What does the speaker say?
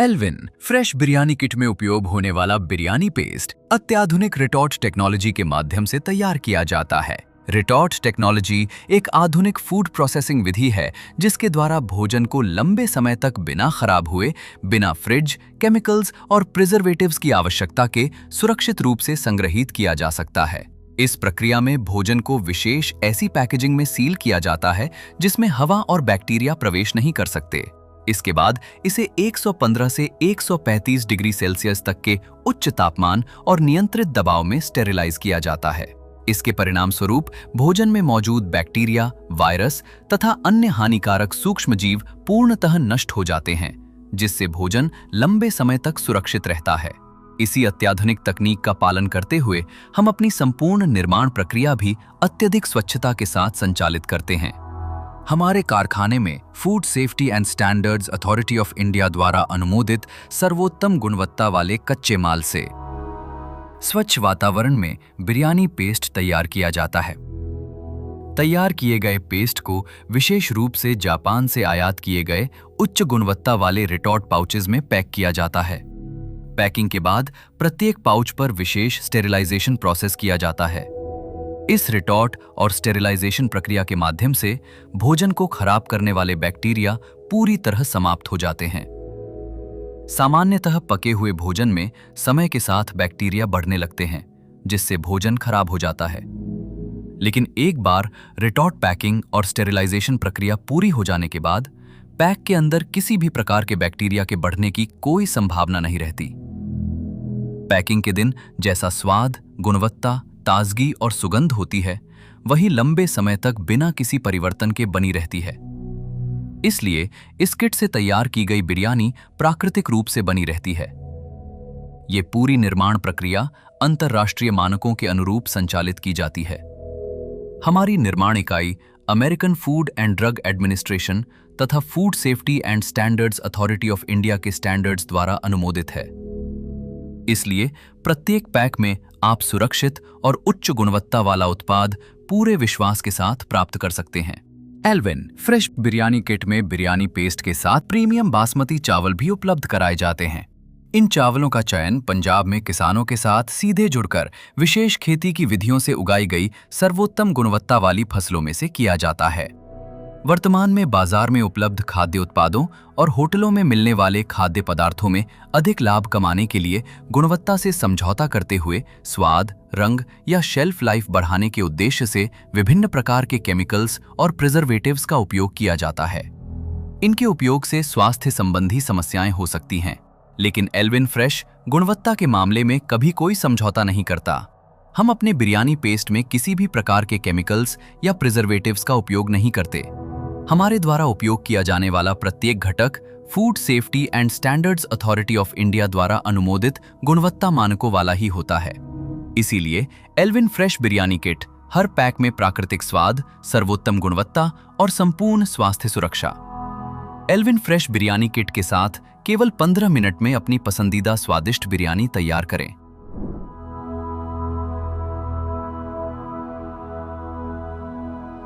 Alvin fresh biryani kit में उपयोग होने वाला बिरयानी पेस्ट अत्याधुनिक रिटॉर्ट टेक्नोलॉजी के माध्यम से तैयार किया जाता है। रिटॉर्ट टेक्नोलॉजी एक आधुनिक फूड प्रोसेसिंग विधि है जिसके द्वारा भोजन को लंबे समय तक बिना खराब हुए, बिना फ्रिज, केमिकल्स और प्रिजर्वेटिव्स की आवश्यकता के सुरक्षित रूप से संग्रहित किया जा सकता है। इस प्रक्रिया में भोजन को विशेष ऐसी पैकेजिंग में सील किया जाता है जिसमें हवा और बैक्टीरिया प्रवेश नहीं कर सकते। इसके बाद इसे 115 से 135 डिग्री सेल्सियस तक के उच्च तापमान और नियंत्रित दबाव में स्टेरिलाइज किया जाता है। इसके परिणाम स्वरूप भोजन में मौजूद बैक्टीरिया, वायरस तथा अन्य हानिकारक सूक्ष्मजीव पूर्णतः नष्ट हो जाते हैं, जिससे भोजन लंबे समय तक सुरक्षित रहता है। इसी अत्याधुनिक तकनीक का पालन करते हुए हम अपनी संपूर्ण निर्माण प्रक्रिया भी अत्यधिक स्वच्छता के साथ संचालित करते हैं। हमारे कारखाने में food safety and standards authority of India द्वारा अनुमोदित सर्वोत्तम गुणवत्ता वाले कच्चे माल से स्वच्छ वातावरण में बिरयानी पेस्ट तैयार किया जाता है। तैयार किए गए पेस्ट को विशेष रूप से जापान से आयात किए गए उच्च गुणवत्ता वाले रिटॉर्ट पाउचेज में पैक किया जाता है। पैकिंग के बाद प्रत्येक पाउच पर विशेष स्टेरिलाइजेशन प्रोसेस किया जाता है। इस रिटॉर्ट और स्टेरिलाइजेशन प्रक्रिया के माध्यम से भोजन को खराब करने वाले बैक्टीरिया पूरी तरह समाप्त हो जाते हैं। सामान्यतः पके हुए भोजन में समय के साथ बैक्टीरिया बढ़ने लगते हैं, जिससे भोजन खराब हो जाता है। लेकिन एक बार रिटॉर्ट पैकिंग और स्टेरिलाइजेशन प्रक्रिया पूरी हो जाने के बाद पैक के अंदर किसी भी प्रकार के बैक्टीरिया के बढ़ने की कोई संभावना नहीं रहती। पैकिंग के दिन जैसा स्वाद, गुणवत्ता, ताजगी और सुगंध होती है, वही लंबे समय तक बिना किसी परिवर्तन के बनी रहती है। इसलिए इस किट से तैयार की गई बिरयानी प्राकृतिक रूप से बनी रहती है। ये पूरी निर्माण प्रक्रिया अंतर्राष्ट्रीय मानकों के अनुरूप संचालित की जाती है। हमारी निर्माण इकाई American food and drug administration तथा food safety and standards authority of India के स्टैंडर्ड्स द्वारा अनुमोदित है। इसलिए प्रत्येक पैक में आप सुरक्षित और उच्च गुणवत्ता वाला उत्पाद पूरे विश्वास के साथ प्राप्त कर सकते हैं। एल्विन फ्रेश बिरयानी किट में बिरयानी पेस्ट के साथ प्रीमियम बासमती चावल भी उपलब्ध कराए जाते हैं। इन चावलों का चयन पंजाब में किसानों के साथ सीधे जुड़कर विशेष खेती की विधियों से उगाई गई सर्वोत्तम गुणवत्ता वाली फसलों में से किया जाता है। वर्तमान में बाजार में उपलब्ध खाद्य उत्पादों और होटलों में मिलने वाले खाद्य पदार्थों में अधिक लाभ कमाने के लिए गुणवत्ता से समझौता करते हुए स्वाद, रंग या शेल्फ लाइफ बढ़ाने के उद्देश्य से विभिन्न प्रकार के केमिकल्स और प्रिजर्वेटिव्स का उपयोग किया जाता है। इनके उपयोग से स्वास्थ्य संबंधी समस्याएं हो सकती हैं, लेकिन एल्विन फ्रेश गुणवत्ता के मामले में कभी कोई समझौता नहीं करता। हम अपने बिरयानी पेस्ट में किसी भी प्रकार के केमिकल्स या प्रिजर्वेटिव्स का उपयोग नहीं करते। हमारे द्वारा उपयोग किया जाने वाला प्रत्येक घटक food safety and standards authority of India द्वारा अनुमोदित गुणवत्ता मानकों वाला ही होता है। इसीलिए एल्विन फ्रेश बिरयानी किट हर पैक में प्राकृतिक स्वाद, सर्वोत्तम गुणवत्ता और संपूर्ण स्वास्थ्य सुरक्षा। एल्विन फ्रेश बिरयानी किट के साथ केवल 15 मिनट में अपनी पसंदीदा स्वादिष्ट बिरयानी तैयार करें।